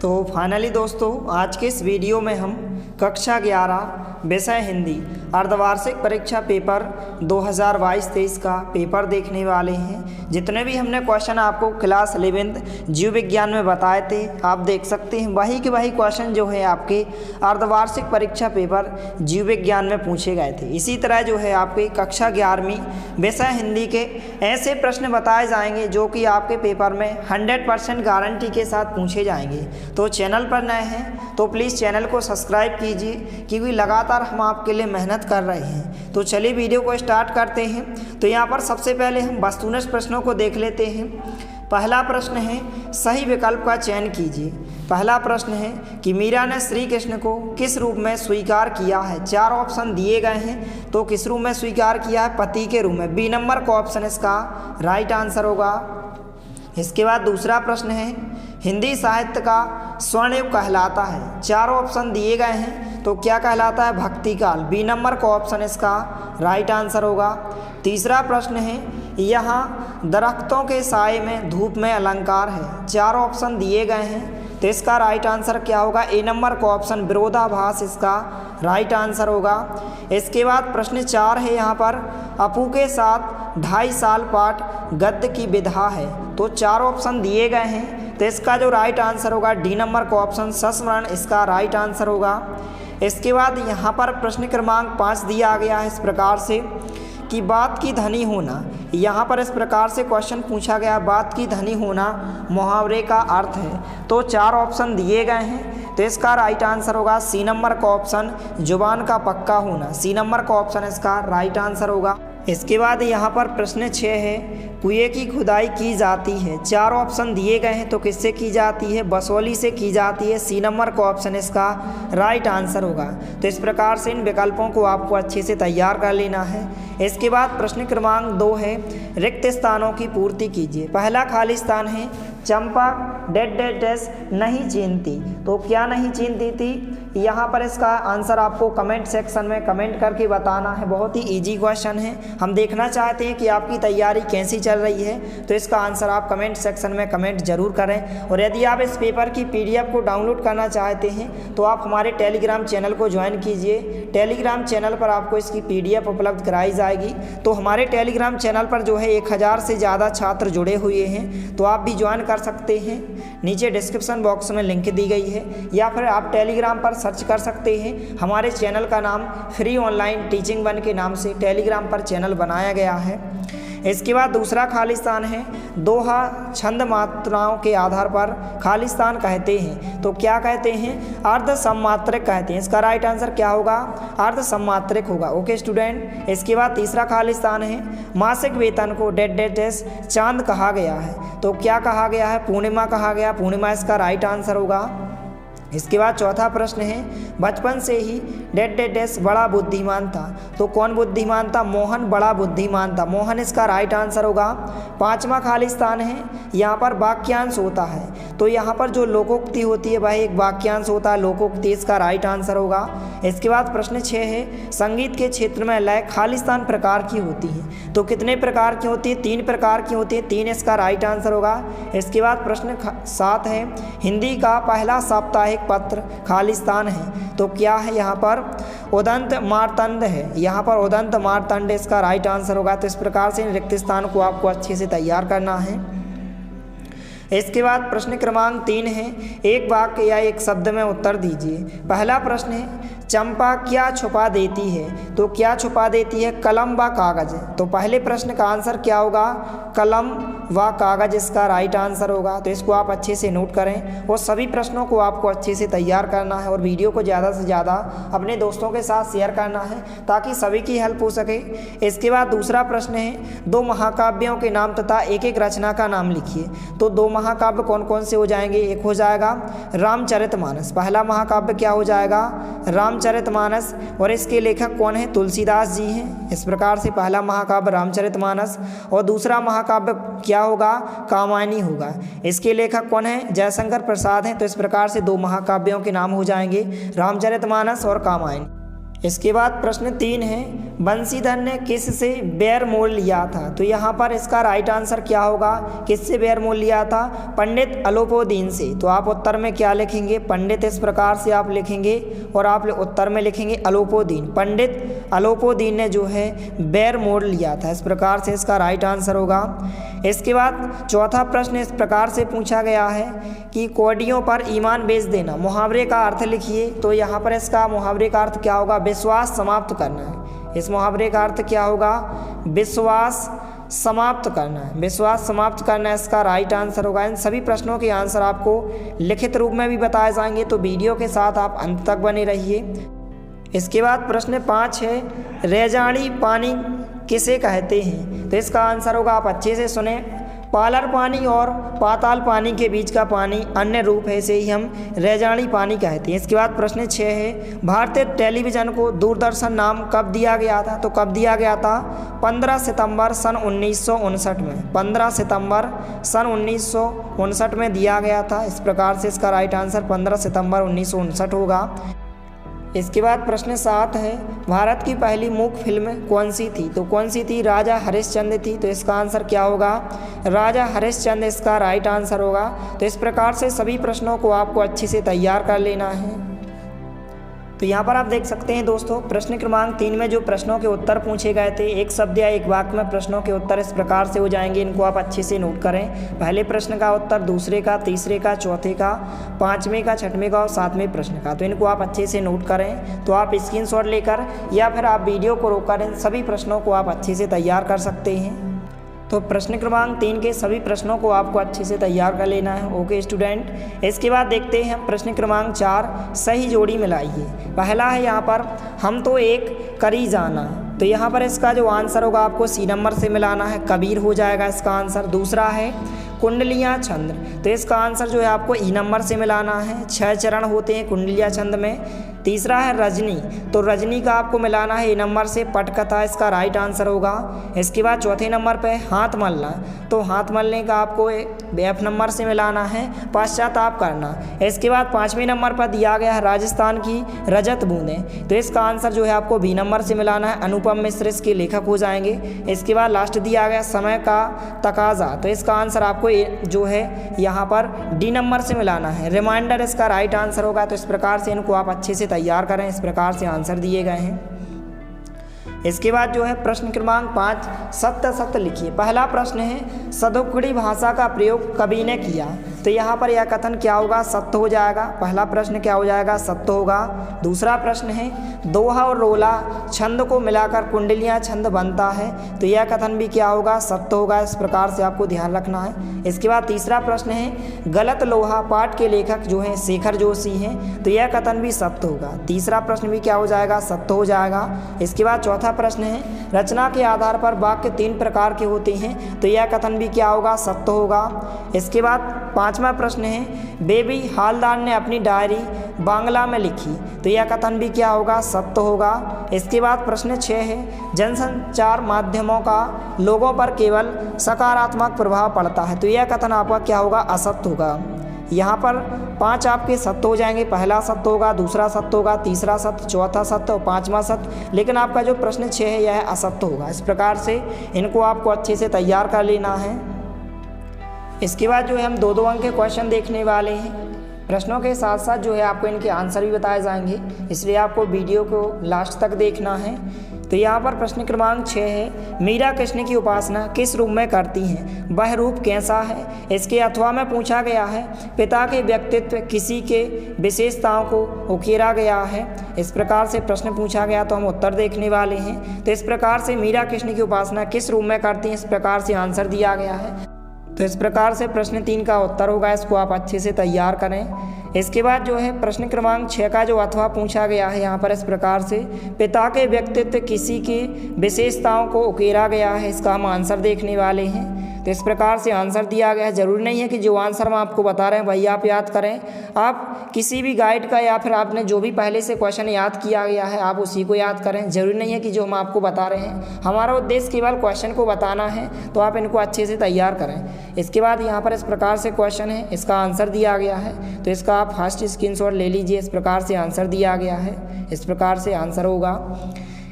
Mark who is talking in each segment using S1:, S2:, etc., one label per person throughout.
S1: तो फाइनली दोस्तों आज के इस वीडियो में हम कक्षा 11 विषय हिंदी अर्धवार्षिक परीक्षा पेपर 2022-23 का पेपर देखने वाले हैं। जितने भी हमने क्वेश्चन आपको क्लास 11th जीव विज्ञान में बताए थे आप देख सकते हैं वही के वही क्वेश्चन जो है आपके अर्धवार्षिक परीक्षा पेपर जीव विज्ञान में पूछे गए थे। इसी तरह जो है आपके कक्षा 11वीं विषय हिंदी के ऐसे प्रश्न बताए जाएंगे जो कि आपके पेपर में 100% गारंटी के साथ पूछे जाएंगे। तो चैनल पर नए हैं तो प्लीज़ चैनल को सब्सक्राइब कीजिए क्योंकि लगातार हम आपके लिए मेहनत कर रहे हैं। तो चलिए वीडियो को स्टार्ट करते हैं। तो यहाँ पर सबसे पहले हम वस्तुनिष्ठ प्रश्नों को देख लेते हैं। पहला प्रश्न है सही विकल्प का चयन कीजिए। पहला प्रश्न है कि मीरा ने श्री कृष्ण को किस रूप में स्वीकार किया है। 4 ऑप्शन दिए गए हैं तो किस रूप में स्वीकार किया है, पति के रूप में। बी नंबर का ऑप्शन इसका राइट आंसर होगा। इसके बाद दूसरा प्रश्न है हिंदी साहित्य का स्वर्ण युग कहलाता है। 4 ऑप्शन दिए गए हैं तो क्या कहलाता है, भक्ति काल। बी नंबर का ऑप्शन इसका राइट आंसर होगा। तीसरा प्रश्न है यहाँ दरख्तों के साए में धूप में अलंकार है। 4 ऑप्शन दिए गए हैं तो इसका राइट आंसर क्या होगा, ए नंबर का ऑप्शन विरोधाभास इसका राइट आंसर होगा। इसके बाद प्रश्न 4 है यहाँ पर अपू के साथ 2.5 साल पाठ गद्य की विधा है। तो 4 ऑप्शन दिए गए हैं तो इसका जो राइट आंसर होगा डी नंबर का ऑप्शन सस्मरण इसका राइट आंसर होगा। इसके बाद यहाँ पर प्रश्न क्रमांक 5 दिया गया है इस प्रकार से कि बात की धनी होना। यहाँ पर इस प्रकार से क्वेश्चन पूछा गया बात की धनी होना मुहावरे का अर्थ है। तो 4 ऑप्शन दिए गए हैं तो इसका राइट आंसर होगा सी नंबर का ऑप्शन जुबान का पक्का होना। सी नंबर का ऑप्शन इसका राइट आंसर होगा। इसके बाद यहाँ पर प्रश्न 6 है कुएं की खुदाई की जाती है। 4 ऑप्शन दिए गए हैं तो किससे की जाती है, बसोली से की जाती है। सी नंबर का ऑप्शन इसका राइट आंसर होगा। तो इस प्रकार से इन विकल्पों को आपको अच्छे से तैयार कर लेना है। इसके बाद प्रश्न क्रमांक 2 है रिक्त स्थानों की पूर्ति कीजिए। पहला खाली स्थान है चंपा डेड डेड डैश नहीं चीनती। तो क्या नहीं चीनती थी, यहाँ पर इसका आंसर आपको कमेंट सेक्शन में कमेंट करके बताना है। बहुत ही इजी क्वेश्चन है, हम देखना चाहते हैं कि आपकी तैयारी कैसी चल रही है। तो इसका आंसर आप कमेंट सेक्शन में कमेंट जरूर करें। और यदि आप इस पेपर की PDF को डाउनलोड करना चाहते हैं तो आप हमारे टेलीग्राम चैनल को ज्वाइन कीजिए। टेलीग्राम चैनल पर आपको इसकी PDF उपलब्ध कराई जाएगी। तो हमारे टेलीग्राम चैनल पर जो है 1000 से ज़्यादा छात्र जुड़े हुए हैं तो आप भी ज्वाइन कर सकते हैं। नीचे डिस्क्रिप्शन बॉक्स में लिंक दी गई है या फिर आप टेलीग्राम पर सर्च कर सकते हैं। हमारे चैनल का नाम फ्री ऑनलाइन टीचिंग 1 के नाम से टेलीग्राम पर चैनल बनाया गया है। इसके बाद दूसरा खाली स्थान है दोहा छंद मात्राओं के आधार पर खाली स्थान कहते हैं। तो क्या कहते हैं, अर्ध सम्मात्रक कहते हैं। इसका राइट आंसर क्या होगा, अर्ध सम्मात्रक होगा। Okay student. इसके बाद तीसरा खाली स्थान है मासिक वेतन को डेड डेड डैश चांद कहा गया है। तो क्या कहा गया है, पूर्णिमा कहा गया। पूर्णिमा इसका राइट आंसर होगा। इसके बाद चौथा प्रश्न है बचपन से ही डेड डेड डैश बड़ा बुद्धिमान था। तो कौन बुद्धिमान था, मोहन बड़ा बुद्धिमान था। मोहन इसका राइट आंसर होगा। 5वां खाली स्थान है यहाँ पर वाक्यांश होता है। तो यहाँ पर जो लोकोक्ति होती है वह एक वाक्यांश होता है, लोकोक्ति इसका राइट आंसर होगा। इसके बाद प्रश्न 6 है संगीत के क्षेत्र में लय खाली स्थान प्रकार की होती है। तो कितने प्रकार की होती है, 3 प्रकार की होती है। 3 इसका राइट आंसर होगा। इसके बाद प्रश्न 7 है हिंदी का पहला साप्ताहिक पत्र खाली स्थान है। तो क्या है यहाँ पर, उदंत मार्तंड है। यहाँ पर उदंत मार्तंड इसका राइट आंसर होगा। तो इस प्रकार से इन रिक्त स्थान को आपको अच्छे से तैयार करना है। इसके बाद प्रश्न क्रमांक 3 है एक वाक्य या एक शब्द में उत्तर दीजिए। पहला प्रश्न है चंपा क्या छुपा देती है। तो क्या छुपा देती है, कलम व कागज। तो पहले प्रश्न का आंसर क्या होगा, कलम व कागज इसका राइट आंसर होगा। तो इसको आप अच्छे से नोट करें और सभी प्रश्नों को आपको अच्छे से तैयार करना है और वीडियो को ज़्यादा से ज़्यादा अपने दोस्तों के साथ शेयर करना है ताकि सभी की हेल्प हो सके। इसके बाद दूसरा प्रश्न है 2 महाकाव्यों के नाम तथा एक एक रचना का नाम लिखिए। तो 2 महाकाव्य कौन कौन से हो जाएंगे, एक हो जाएगा रामचरितमानस। पहला महाकाव्य क्या हो जाएगा, रामचरितमानस। और इसके लेखक कौन है, तुलसीदास जी हैं। इस प्रकार से पहला महाकाव्य रामचरितमानस और दूसरा महाकाव्य क्या होगा, कामायनी होगा। इसके लेखक कौन है, जयशंकर प्रसाद हैं। तो इस प्रकार से 2 महाकाव्यों के नाम हो जाएंगे रामचरितमानस और कामायनी। इसके बाद प्रश्न 3 है, बंशीधर ने किससे बैर मोल लिया था? तो यहाँ पर इसका राइट आंसर क्या होगा? किससे बैर मोल लिया था? पंडित अलोपीदीन से। तो आप उत्तर में क्या लिखेंगे? पंडित इस प्रकार से आप लिखेंगे और आप उत्तर में लिखेंगे अलोपीदीन। पंडित अलोपीदीन ने जो है बैर मोल लिया था, इस प्रकार से इसका राइट आंसर होगा। इसके बाद चौथा प्रश्न इस प्रकार से पूछा गया है कि कौड़ियों पर ईमान बेच देना, मुहावरे का अर्थ लिखिए। तो यहाँ पर इसका मुहावरे का अर्थ क्या होगा? विश्वास समाप्त करना है। इस मुहावरे का अर्थ क्या होगा? विश्वास समाप्त करना है। विश्वास समाप्त करना इसका राइट आंसर होगा। इन सभी प्रश्नों के आंसर आपको लिखित रूप में भी बताए जाएंगे, तो वीडियो के साथ आप अंत तक बने रहिए। इसके बाद प्रश्न 5 है, रेजानी पानी किसे कहते हैं? तो इसका आंसर होगा, आप अच्छे से सुने, पालर पानी और पाताल पानी के बीच का पानी अन्य रूप है, इसे ही हम रेजानी पानी कहते हैं। इसके बाद प्रश्न 6 है, भारतीय टेलीविज़न को दूरदर्शन नाम कब दिया गया था? तो कब दिया गया था? 15 सितंबर सन 1959 में। 15 सितंबर सन 1959 में दिया गया था। इस प्रकार से इसका राइट आंसर 15 सितंबर 1959 होगा। इसके बाद प्रश्न 7 है, भारत की पहली मूक फिल्म कौन सी थी? तो कौन सी थी? राजा हरिश्चंद्र थी। तो इसका आंसर क्या होगा? राजा हरिश्चंद्र इसका राइट आंसर होगा। तो इस प्रकार से सभी प्रश्नों को आपको अच्छे से तैयार कर लेना है। तो यहाँ पर आप देख सकते हैं दोस्तों, प्रश्न क्रमांक 3 में जो प्रश्नों के उत्तर पूछे गए थे, एक शब्द या एक वाक्य में प्रश्नों के उत्तर इस प्रकार से हो जाएंगे। इनको आप अच्छे से नोट करें। पहले प्रश्न का उत्तर, दूसरे का, तीसरे का, चौथे का, पाँचवें का, छठवें का और सातवें प्रश्न का। तो इनको आप अच्छे से नोट करें। तो आप स्क्रीनशॉट लेकर या फिर आप वीडियो को रोककर इन सभी प्रश्नों को आप अच्छे से तैयार कर सकते हैं। तो प्रश्न क्रमांक 3 के सभी प्रश्नों को आपको अच्छे से तैयार कर लेना है। ओके स्टूडेंट, इसके बाद देखते हैं प्रश्न क्रमांक 4, सही जोड़ी मिलाइए। पहला है यहाँ पर, हम तो एक करी जाना। तो यहाँ पर इसका जो आंसर होगा आपको सी नंबर से मिलाना है, कबीर हो जाएगा इसका आंसर। दूसरा है कुंडलियाँ छंद। तो इसका आंसर जो है आपको ई नंबर से मिलाना है। 6 चरण होते हैं कुंडलियाँ छंद में। तीसरा है रजनी। तो रजनी का आपको मिलाना है ए नंबर से, पटकथा इसका राइट आंसर होगा। इसके बाद चौथे नंबर पे हाथ मलना। तो हाथ मलने का आपको एफ नंबर से मिलाना है, पश्चाताप करना। इसके बाद 5वें नंबर पर दिया गया है राजस्थान की रजत बूंदें। तो इसका आंसर जो है आपको बी नंबर से मिलाना है, अनुपम मिश्र इसके लेखक हो जाएंगे। इसके बाद लास्ट दिया गया समय का तकाजा। तो इसका आंसर आपको जो है यहाँ पर डी नंबर से मिलाना है, रिमाइंडर इसका राइट आंसर होगा। तो इस प्रकार से इनको आप अच्छे से तैयार करें। इस प्रकार से आंसर दिए गए हैं। इसके बाद जो है प्रश्न क्रमांक 5, सत्य सत्य लिखिए। पहला प्रश्न है, सदुक्कड़ी भाषा का प्रयोग कवि ने किया। तो यहाँ पर यह कथन क्या होगा? सत्य हो जाएगा। पहला प्रश्न क्या हो जाएगा? सत्य होगा। दूसरा प्रश्न है, दोहा और रोला छंद को मिलाकर कुंडलियाँ छंद बनता है। तो यह कथन भी क्या होगा? सत्य होगा। इस प्रकार से आपको ध्यान रखना है। इसके बाद तीसरा प्रश्न है, गलत लोहा पाठ के लेखक जो हैं शेखर जोशी हैं। तो यह कथन भी सत्य होगा। तीसरा प्रश्न भी क्या हो जाएगा? सत्य हो जाएगा। इसके बाद चौथा प्रश्न है, रचना के आधार पर वाक्य 3 प्रकार के होते हैं। तो यह कथन भी क्या होगा? सत्य होगा। इसके बाद 5वां प्रश्न है, बेबी हालदार ने अपनी डायरी बांग्ला में लिखी। तो यह कथन भी क्या होगा? सत्य होगा। इसके बाद प्रश्न 6 है, जनसंचार माध्यमों का लोगों पर केवल सकारात्मक प्रभाव पड़ता है। तो यह कथन आपका क्या होगा? असत्य होगा। यहाँ पर 5 आपके सत्य हो जाएंगे। पहला सत्य होगा, दूसरा सत्य होगा, तीसरा सत्य, चौथा सत्य और 5वां सत्य। लेकिन आपका जो प्रश्न 6 है यह असत्य होगा। इस प्रकार से इनको आपको अच्छे से तैयार कर लेना है। इसके बाद जो है हम 2-2 अंक के क्वेश्चन देखने वाले हैं। प्रश्नों के साथ साथ जो है आपको इनके आंसर भी बताए जाएंगे, इसलिए आपको वीडियो को लास्ट तक देखना है। तो यहाँ पर प्रश्न क्रमांक 6 है, मीरा कृष्ण की उपासना किस रूप में करती हैं? वह रूप कैसा है? इसके अथवा में पूछा गया है, पिता के व्यक्तित्व किसी के विशेषताओं को उकेरा गया है। इस प्रकार से प्रश्न पूछा गया, तो हम उत्तर देखने वाले हैं। तो इस प्रकार से मीरा कृष्ण की उपासना किस रूप में करती हैं, इस प्रकार से आंसर दिया गया है। तो इस प्रकार से प्रश्न 3 का उत्तर होगा। इसको आप अच्छे से तैयार करें। इसके बाद जो है प्रश्न क्रमांक 6 का जो अथवा पूछा गया है, यहाँ पर इस प्रकार से, पिता के व्यक्तित्व किसी की विशेषताओं को उकेरा गया है। इसका हम आंसर देखने वाले हैं। तो इस प्रकार से आंसर दिया गया है। ज़रूरी नहीं है कि जो आंसर हम आपको बता रहे हैं वही आप याद करें, आप किसी भी गाइड का या फिर आपने जो भी पहले से क्वेश्चन याद किया गया है आप उसी को याद करें। ज़रूरी नहीं है कि जो हम आपको बता रहे हैं, हमारा उद्देश्य केवल क्वेश्चन को बताना है, तो आप इनको अच्छे से तैयार करें। इसके बाद यहाँ पर इस प्रकार से क्वेश्चन है, इसका आंसर दिया गया है, तो इसका आप फर्स्ट स्क्रीनशॉट ले लीजिए। इस प्रकार से आंसर दिया गया है, इस प्रकार से आंसर होगा।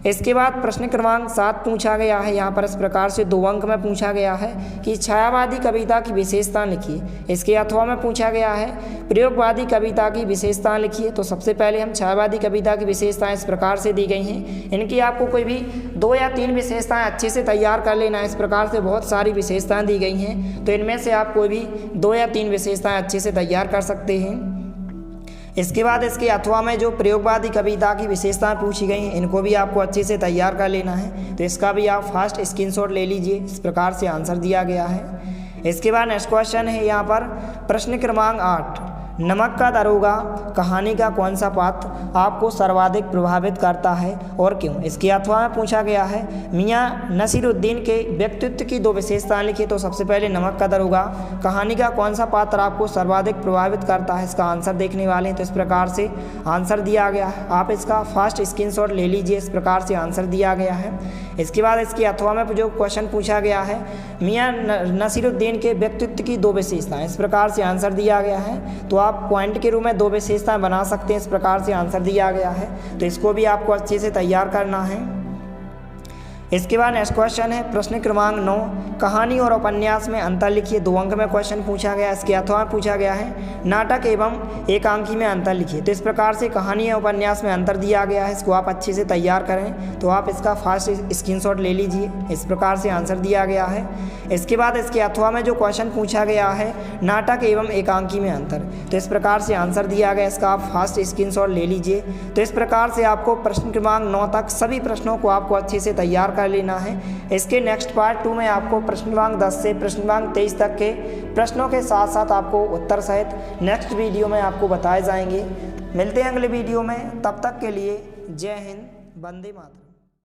S1: इसके बाद प्रश्न क्रमांक 7 पूछा गया है। यहाँ पर इस प्रकार से 2 अंक में पूछा गया है कि छायावादी कविता की विशेषता लिखिए। इसके अथवा में पूछा गया है प्रयोगवादी कविता की विशेषता लिखिए। तो सबसे पहले हम छायावादी कविता की विशेषताएं इस प्रकार से दी गई हैं, इनकी आपको कोई भी 2 या 3 विशेषताएं अच्छे से तैयार कर लेना है। इस प्रकार से बहुत सारी विशेषताएं दी गई हैं, तो इनमें से आप कोई भी 2 या 3 विशेषताएं अच्छे से तैयार कर सकते हैं। इसके बाद इसके अथवा में जो प्रयोगवादी कविता की विशेषताएं पूछी गई हैं, इनको भी आपको अच्छे से तैयार कर लेना है, तो इसका भी आप फास्ट स्क्रीनशॉट ले लीजिए। इस प्रकार से आंसर दिया गया है। इसके बाद नेक्स्ट क्वेश्चन है यहाँ पर प्रश्न क्रमांक 8, नमक का दरोगा कहानी का कौन सा पात्र आपको सर्वाधिक प्रभावित करता है और क्यों। इसके अथवा में पूछा गया है मियाँ नसीरुद्दीन के व्यक्तित्व की 2 विशेषताएं लिखिए। तो सबसे पहले नमक का दरोगा कहानी का कौन सा पात्र आपको सर्वाधिक प्रभावित करता है, इसका आंसर देखने वाले हैं। तो इस प्रकार से आंसर दिया गया है, आप इसका फास्ट स्क्रीनशॉट ले लीजिए। इस प्रकार से आंसर दिया गया है। इसके बाद इसके अथवा में जो क्वेश्चन पूछा गया है मियाँ नसीरुद्दीन के व्यक्तित्व की 2 विशेषताएं, इस प्रकार से आंसर दिया गया है। तो आप पॉइंट के रूप में 2 विशेषताएं बना सकते हैं। इस प्रकार से आंसर दिया गया है, तो इसको भी आपको अच्छे से तैयार करना है। इसके बाद नेक्स्ट क्वेश्चन है प्रश्न क्रमांक 9, कहानी और उपन्यास में अंतर लिखिए। 2 अंक में क्वेश्चन पूछा गया। इसके अथवा में पूछा गया है नाटक एवं एकांकी में अंतर लिखिए। तो इस प्रकार से कहानी और उपन्यास में अंतर दिया गया है, इसको आप अच्छे से तैयार करें। तो आप इसका फास्ट स्क्रीनशॉट ले लीजिए। इस प्रकार से आंसर दिया गया है। इसके बाद इसके अथवा में जो क्वेश्चन पूछा गया है नाटक एवं एकांकी में अंतर, तो इस प्रकार से आंसर दिया गया, इसका आप फास्ट स्क्रीनशॉट ले लीजिए। तो इस प्रकार से आपको प्रश्न क्रमांक 9 तक सभी प्रश्नों को आपको अच्छे से तैयार कर लेना है। इसके नेक्स्ट पार्ट 2 में आपको प्रश्न क्रमांक 10 से प्रश्न क्रमांक 23 तक के प्रश्नों के साथ साथ आपको उत्तर सहित नेक्स्ट वीडियो में आपको बताए जाएंगे। मिलते हैं अगले वीडियो में, तब तक के लिए जय हिंद, वंदे मातरम।